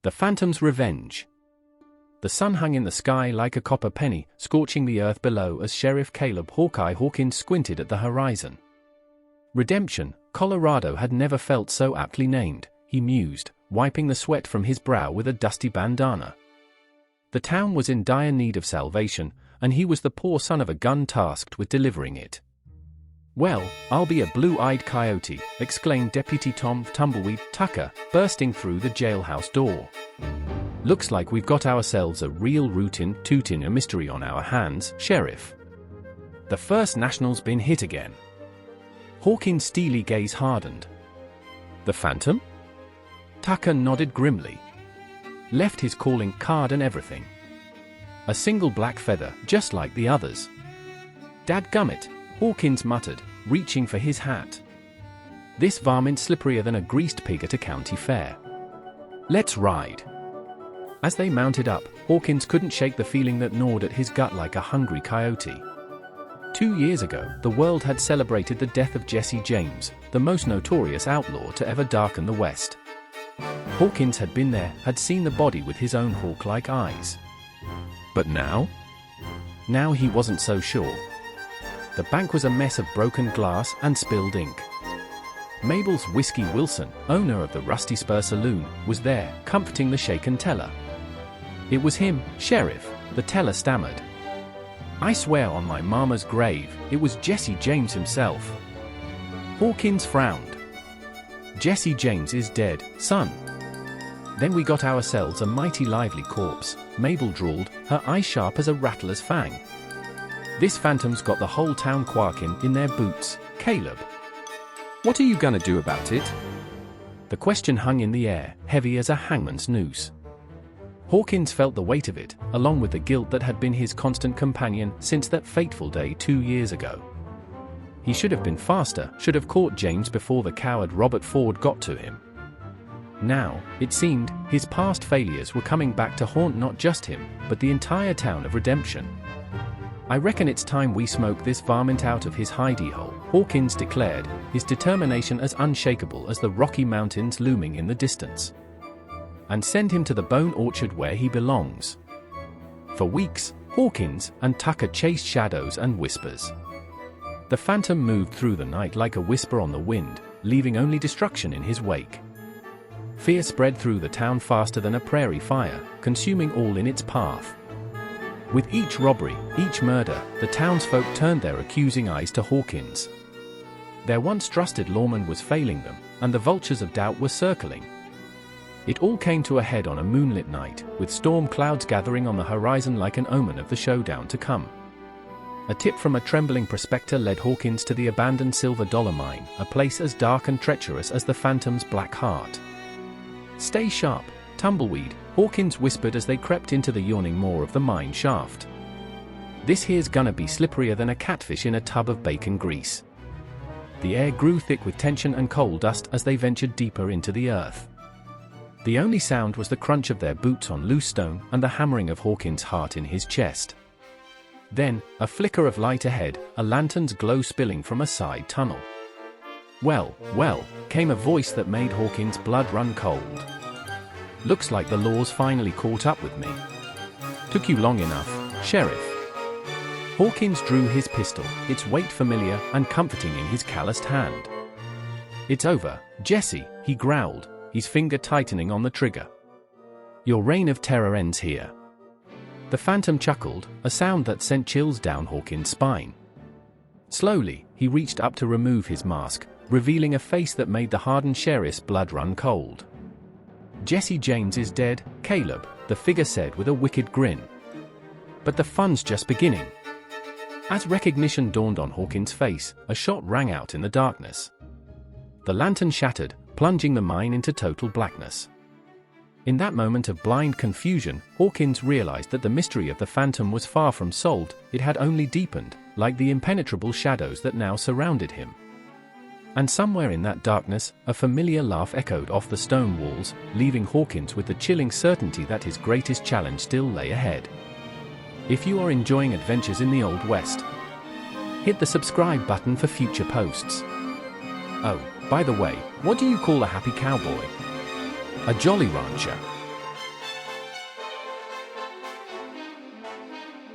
The Phantom's Revenge. The sun hung in the sky like a copper penny, scorching the earth below as Sheriff Caleb Hawkeye Hawkins squinted at the horizon. Redemption, Colorado had never felt so aptly named, he mused, wiping the sweat from his brow with a dusty bandana. The town was in dire need of salvation, and he was the poor son of a gun tasked with delivering it. "Well, I'll be a blue-eyed coyote," exclaimed Deputy Tom Tumbleweed Tucker, bursting through the jailhouse door. "Looks like we've got ourselves a real rootin' mystery on our hands, Sheriff. The First National's been hit again." Hawkins' steely gaze hardened. "The Phantom?" Tucker nodded grimly. "Left his calling card and everything. A single black feather, just like the others." "Dadgummit," Hawkins muttered, reaching for his hat. "This varmint's slipperier than a greased pig at a county fair. Let's ride." As they mounted up, Hawkins couldn't shake the feeling that gnawed at his gut like a hungry coyote. 2 years ago, the world had celebrated the death of Jesse James, the most notorious outlaw to ever darken the West. Hawkins had been there, had seen the body with his own hawk-like eyes. But now? Now he wasn't so sure. The bank was a mess of broken glass and spilled ink. Mabel's Whiskey Wilson, owner of the Rusty Spur Saloon, was there, comforting the shaken teller. "It was him, Sheriff," the teller stammered. "I swear on my mama's grave, it was Jesse James himself." Hawkins frowned. "Jesse James is dead, son." "Then we got ourselves a mighty lively corpse," Mabel drawled, her eye sharp as a rattler's fang. "This Phantom's got the whole town quaking in their boots, Caleb. What are you gonna do about it?" The question hung in the air, heavy as a hangman's noose. Hawkins felt the weight of it, along with the guilt that had been his constant companion since that fateful day 2 years ago. He should have been faster, should have caught James before the coward Robert Ford got to him. Now, it seemed, his past failures were coming back to haunt not just him, but the entire town of Redemption. "I reckon it's time we smoke this varmint out of his hidey hole," Hawkins declared, his determination as unshakable as the Rocky Mountains looming in the distance. "And send him to the bone orchard where he belongs." For weeks, Hawkins and Tucker chased shadows and whispers. The Phantom moved through the night like a whisper on the wind, leaving only destruction in his wake. Fear spread through the town faster than a prairie fire, consuming all in its path. With each robbery, each murder, the townsfolk turned their accusing eyes to Hawkins. Their once trusted lawman was failing them, and the vultures of doubt were circling. It all came to a head on a moonlit night, with storm clouds gathering on the horizon like an omen of the showdown to come. A tip from a trembling prospector led Hawkins to the abandoned silver dollar mine, a place as dark and treacherous as the Phantom's black heart. "Stay sharp, Tumbleweed," Hawkins whispered as they crept into the yawning maw of the mine shaft. "This here's gonna be slipperier than a catfish in a tub of bacon grease." The air grew thick with tension and coal dust as they ventured deeper into the earth. The only sound was the crunch of their boots on loose stone and the hammering of Hawkins' heart in his chest. Then, a flicker of light ahead, a lantern's glow spilling from a side tunnel. "Well, well," came a voice that made Hawkins' blood run cold. "Looks like the law's finally caught up with me. Took you long enough, Sheriff." Hawkins drew his pistol, its weight familiar and comforting in his calloused hand. "It's over, Jesse," he growled, his finger tightening on the trigger. "Your reign of terror ends here." The Phantom chuckled, a sound that sent chills down Hawkins' spine. Slowly, he reached up to remove his mask, revealing a face that made the hardened sheriff's blood run cold. "Jesse James is dead, Caleb," the figure said with a wicked grin. "But the fun's just beginning." As recognition dawned on Hawkins' face, a shot rang out in the darkness. The lantern shattered, plunging the mine into total blackness. In that moment of blind confusion, Hawkins realized that the mystery of the Phantom was far from solved, it had only deepened, like the impenetrable shadows that now surrounded him. And somewhere in that darkness, a familiar laugh echoed off the stone walls, leaving Hawkins with the chilling certainty that his greatest challenge still lay ahead. If you are enjoying adventures in the Old West, hit the subscribe button for future posts. Oh, by the way, what do you call a happy cowboy? A jolly rancher.